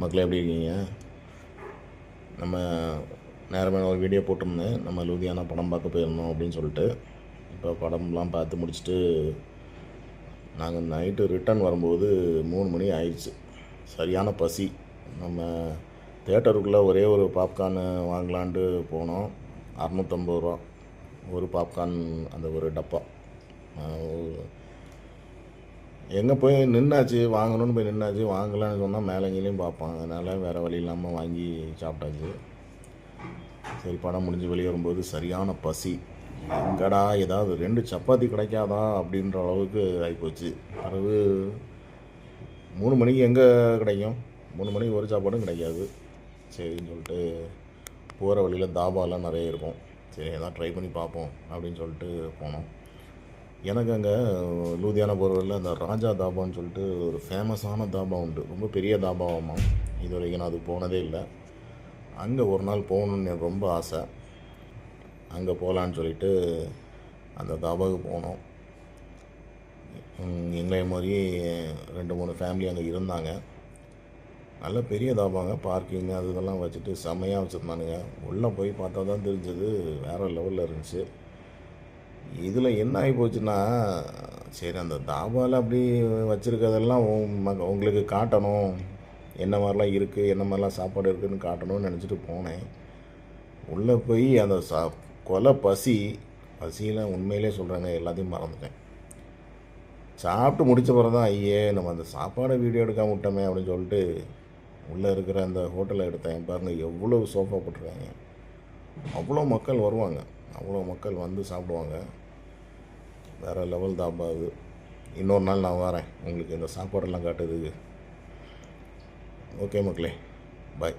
மக்களே எப்படி இருக்கீங்க? நம்ம நேரமாக ஒரு வீடியோ போட்டிருந்தேன். நம்ம லூதியானா படம் பார்க்க போயிருந்தோம் அப்படின்னு சொல்லிட்டு. இப்போ படம்லாம் பார்த்து முடிச்சுட்டு நாங்கள் நைட்டு ரிட்டர்ன் வரும்போது 3 மணி ஆயிடுச்சு. சரியான பசி. நம்ம தேட்டருக்குள்ளே ஒரே ஒரு பாப்கார்னு வாங்கலான்ட்டு போனோம். 650 ரூபா ஒரு பாப்கார்ன், அந்த ஒரு டப்பா. எங்கே போய் நின்னாச்சு, வாங்கணும்னு போய் நின்னாச்சு. வாங்கலான்னு சொன்னால் மேலேங்களையும் பார்ப்பாங்க. அதனால் வேறு வழி இல்லாமல் வாங்கி சாப்பிட்டாச்சு. சரி, படம் முடிஞ்சு வெளியே வரும்போது சரியான பசி. எங்கடா ஏதாவது 2 சப்பாத்தி கிடைக்காதா அப்படின்ற அளவுக்கு ஆகிப்போச்சு. பிறகு 3 மணிக்கு எங்கே கிடைக்கும்? 3 மணிக்கு ஒரு சாப்பாடும் கிடைக்காது. சரின்னு சொல்லிட்டு போகிற வழியில் தாபாலாம் நிறைய இருக்கும். சரி, எதாவது ட்ரை பண்ணி பார்ப்போம் அப்படின்னு சொல்லிட்டு போனோம். எனக்கு அங்கே லூதியானா போகிற வழியில் அந்த ராஜா தாபான்னு சொல்லிட்டு ஒரு ஃபேமஸான தாபா உண்டு. ரொம்ப பெரிய தாபாவாமா. இது வரைக்கும் நான் அது போனதே இல்லை. அங்கே ஒரு நாள் போகணுன்னு எனக்கு ரொம்ப ஆசை. அங்கே போகலான்னு சொல்லிட்டு அந்த தாபாவுக்கு போனோம். எங்களைய மாதிரி 2-3 ஃபேமிலி அங்கே இருந்தாங்க. நல்ல பெரிய தாபாங்க. பார்க்கிங் அது இதெல்லாம் வச்சுட்டு செம்மையாக வச்சுருந்தானுங்க. உள்ளே போய் பார்த்தா தான் தெரிஞ்சது வேறு லெவலில் இருந்துச்சு. இதில் என்ன ஆகி போச்சுன்னா, சரி அந்த தாபாவில் அப்படி வச்சுருக்கிறதெல்லாம் உங்களுக்கு காட்டணும், என்ன மாதிரிலாம் இருக்குது, என்ன மாதிரிலாம் சாப்பாடு இருக்குதுன்னு காட்டணும்னு நினச்சிட்டு போனேன். உள்ளே போய் அந்த கொலை பசியில் உண்மையிலே சொல்கிறேங்க, எல்லாத்தையும் மறந்துட்டேன். சாப்பிட்டு முடித்த பிறகு தான், ஐயே நம்ம அந்த சாப்பாடை வீடியோ எடுக்காம விட்டோமே அப்படின்னு சொல்லிட்டு உள்ளே இருக்கிற அந்த ஹோட்டலை எடுத்தேன். பாருங்கள் எவ்வளோ சோஃபா போட்டிருக்காங்க. அவ்வளோ மக்கள் வருவாங்க, அவ்வளோ மக்கள் வந்து சாப்பிடுவாங்க. வேறு லெவல் தாபா அது. இன்னொரு நாள் நான் வரேன் உங்களுக்கு இந்த சாப்பாடெல்லாம் காட்டுறதுக்கு. ஓகே மக்களே, பாய்.